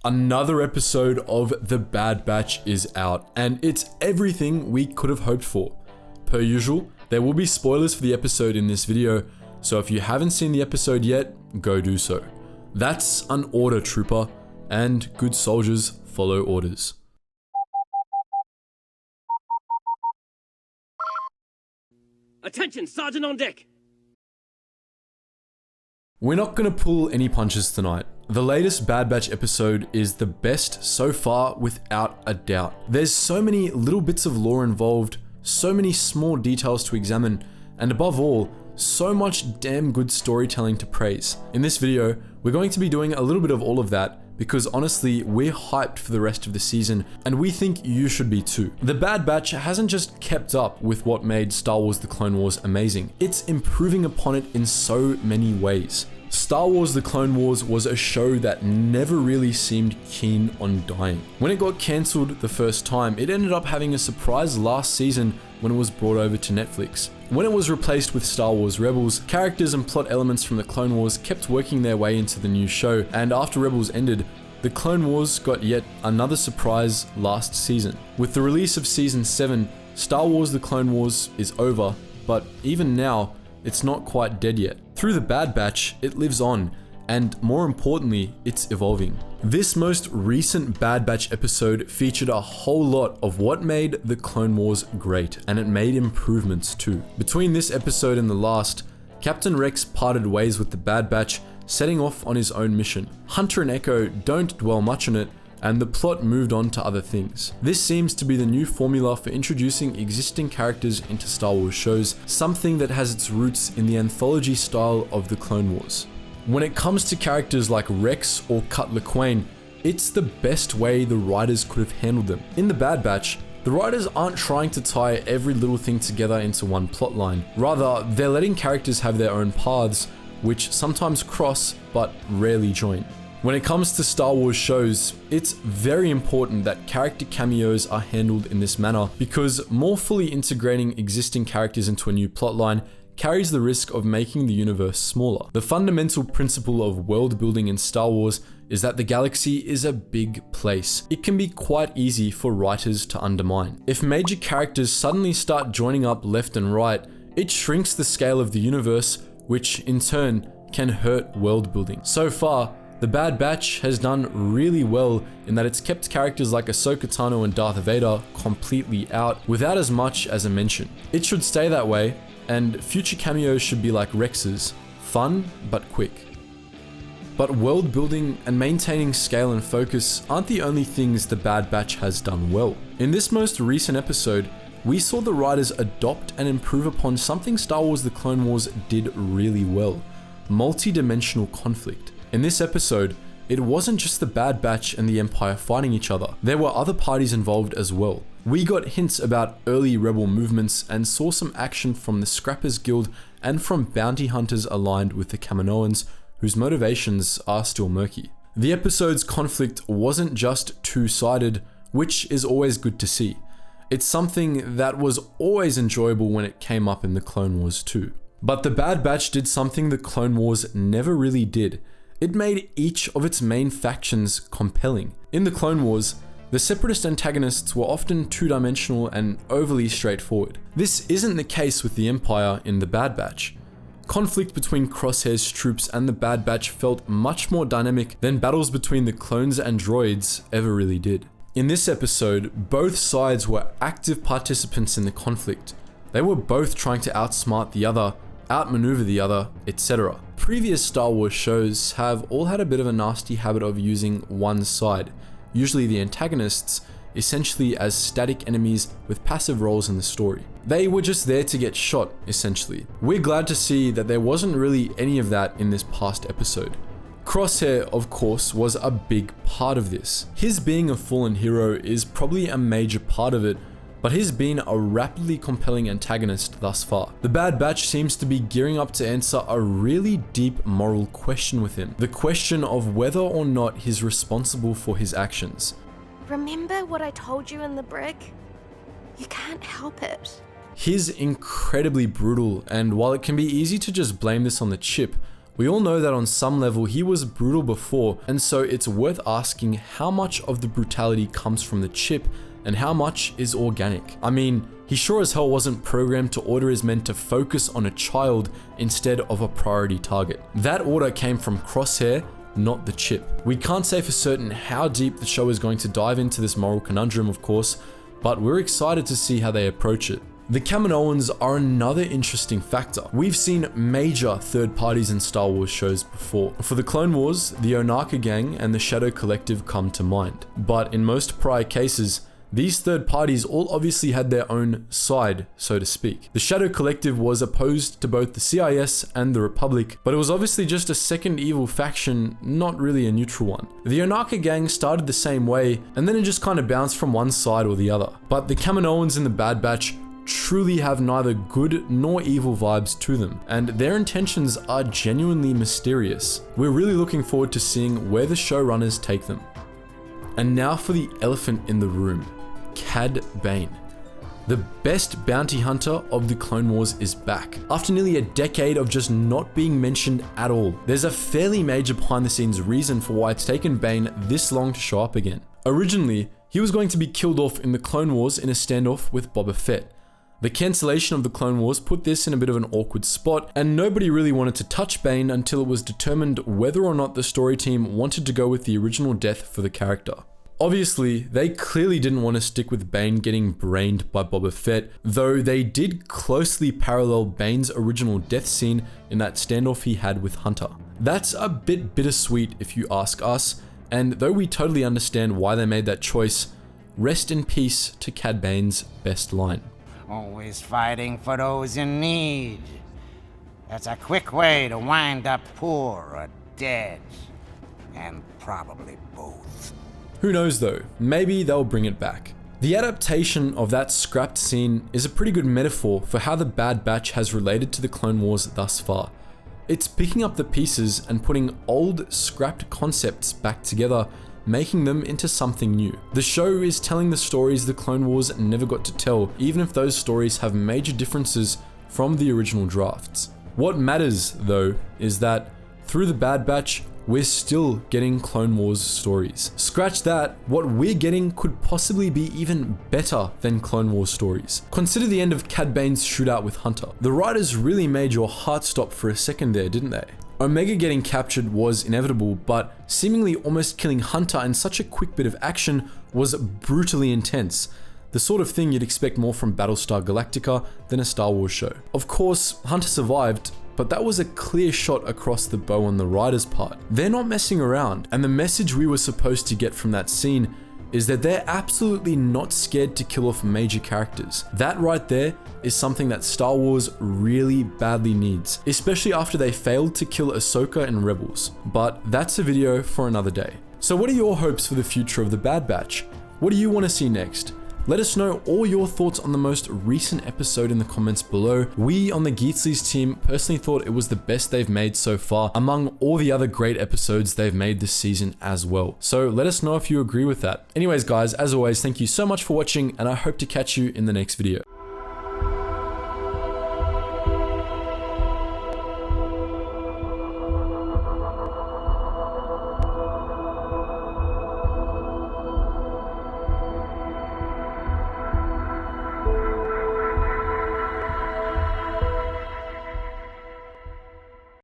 Another episode of The Bad Batch is out, and it's everything we could have hoped for. Per usual, there will be spoilers for the episode in this video, so if you haven't seen the episode yet, go do so. That's an order, trooper, and good soldiers follow orders. Attention, Sergeant on deck! We're not gonna pull any punches tonight. The latest Bad Batch episode is the best so far without a doubt. There's so many little bits of lore involved, so many small details to examine, and above all, so much damn good storytelling to praise. In this video, we're going to be doing a little bit of all of that because honestly, we're hyped for the rest of the season, and we think you should be too. The Bad Batch hasn't just kept up with what made Star Wars The Clone Wars amazing, it's improving upon it in so many ways. Star Wars The Clone Wars was a show that never really seemed keen on dying. When it got cancelled the first time, it ended up having a surprise last season when it was brought over to Netflix. When it was replaced with Star Wars Rebels, characters and plot elements from the Clone Wars kept working their way into the new show, and after Rebels ended, the Clone Wars got yet another surprise last season. With the release of Season 7, Star Wars The Clone Wars is over, but even now, it's not quite dead yet. Through The Bad Batch, it lives on, and more importantly, it's evolving. This most recent Bad Batch episode featured a whole lot of what made the Clone Wars great, and it made improvements too. Between this episode and the last, Captain Rex parted ways with the Bad Batch, setting off on his own mission. Hunter and Echo don't dwell much on it, and the plot moved on to other things. This seems to be the new formula for introducing existing characters into Star Wars shows, something that has its roots in the anthology style of the Clone Wars. When it comes to characters like Rex or Cutler Quain, it's the best way the writers could have handled them. In The Bad Batch, the writers aren't trying to tie every little thing together into one plotline. Rather, they're letting characters have their own paths, which sometimes cross but rarely join. When it comes to Star Wars shows, it's very important that character cameos are handled in this manner because more fully integrating existing characters into a new plotline carries the risk of making the universe smaller. The fundamental principle of world building in Star Wars is that the galaxy is a big place. It can be quite easy for writers to undermine. If major characters suddenly start joining up left and right, it shrinks the scale of the universe, which in turn can hurt world building. So far, The Bad Batch has done really well in that it's kept characters like Ahsoka Tano and Darth Vader completely out without as much as a mention. It should stay that way, and future cameos should be like Rex's, fun but quick. But world building and maintaining scale and focus aren't the only things The Bad Batch has done well. In this most recent episode, we saw the writers adopt and improve upon something Star Wars The Clone Wars did really well: multi-dimensional conflict. In this episode, it wasn't just the Bad Batch and the Empire fighting each other. There were other parties involved as well. We got hints about early rebel movements and saw some action from the Scrappers Guild and from bounty hunters aligned with the Kaminoans, whose motivations are still murky. The episode's conflict wasn't just two-sided, which is always good to see. It's something that was always enjoyable when it came up in the Clone Wars too. But the Bad Batch did something the Clone Wars never really did. It made each of its main factions compelling. In the Clone Wars, the Separatist antagonists were often two-dimensional and overly straightforward. This isn't the case with the Empire in the Bad Batch. Conflict between Crosshair's troops and the Bad Batch felt much more dynamic than battles between the clones and droids ever really did. In this episode, both sides were active participants in the conflict. They were both trying to outsmart the other, outmaneuver the other, etc. Previous Star Wars shows have all had a bit of a nasty habit of using one side, usually the antagonists, essentially as static enemies with passive roles in the story. They were just there to get shot, essentially. We're glad to see that there wasn't really any of that in this past episode. Crosshair, of course, was a big part of this. His being a fallen hero is probably a major part of it, but he's been a rapidly compelling antagonist thus far. The Bad Batch seems to be gearing up to answer a really deep moral question with him. The question of whether or not he's responsible for his actions. Remember what I told you in the brig? You can't help it. He's incredibly brutal, and while it can be easy to just blame this on the chip, We all know that on some level he was brutal before, and so it's worth asking how much of the brutality comes from the chip and how much is organic. I mean, he sure as hell wasn't programmed to order his men to focus on a child instead of a priority target. That order came from Crosshair, not the chip. We can't say for certain how deep the show is going to dive into this moral conundrum, of course, but we're excited to see how they approach it. The Kaminoans are another interesting factor. We've seen major third parties in Star Wars shows before. For the Clone Wars, the Onaka Gang and the Shadow Collective come to mind. But in most prior cases, these third parties all obviously had their own side, so to speak. The Shadow Collective was opposed to both the CIS and the Republic, but it was obviously just a second evil faction, not really a neutral one. The Onaka Gang started the same way, and then it just kind of bounced from one side or the other. But the Kaminoans in the Bad Batch truly have neither good nor evil vibes to them, and their intentions are genuinely mysterious. We're really looking forward to seeing where the showrunners take them. And now for the elephant in the room. Cad Bane. The best bounty hunter of the Clone Wars is back. After nearly a decade of just not being mentioned at all, there's a fairly major behind the scenes reason for why it's taken Bane this long to show up again. Originally, he was going to be killed off in the Clone Wars in a standoff with Boba Fett. The cancellation of the Clone Wars put this in a bit of an awkward spot, and nobody really wanted to touch Bane until it was determined whether or not the story team wanted to go with the original death for the character. Obviously, they clearly didn't want to stick with Bane getting brained by Boba Fett, though they did closely parallel Bane's original death scene in that standoff he had with Hunter. That's a bit bittersweet if you ask us, and though we totally understand why they made that choice, rest in peace to Cad Bane's best line. Always fighting for those in need. That's a quick way to wind up poor or dead, and probably both. Who knows though, maybe they'll bring it back. The adaptation of that scrapped scene is a pretty good metaphor for how the Bad Batch has related to the Clone Wars thus far. It's picking up the pieces and putting old, scrapped concepts back together, making them into something new. The show is telling the stories the Clone Wars never got to tell, even if those stories have major differences from the original drafts. What matters though is that through the Bad Batch, we're still getting Clone Wars stories. Scratch that, what we're getting could possibly be even better than Clone Wars stories. Consider the end of Cad Bane's shootout with Hunter. The writers really made your heart stop for a second there, didn't they? Omega getting captured was inevitable, but seemingly almost killing Hunter in such a quick bit of action was brutally intense. The sort of thing you'd expect more from Battlestar Galactica than a Star Wars show. Of course, Hunter survived, but that was a clear shot across the bow on the writer's part. They're not messing around, and the message we were supposed to get from that scene is that they're absolutely not scared to kill off major characters. That right there is something that Star Wars really badly needs, especially after they failed to kill Ahsoka in Rebels. But that's a video for another day. So what are your hopes for the future of the Bad Batch? What do you want to see next? Let us know all your thoughts on the most recent episode in the comments below. We on the Geetsly's team personally thought it was the best they've made so far among all the other great episodes they've made this season as well. So let us know if you agree with that. Anyways guys, as always, thank you so much for watching and I hope to catch you in the next video.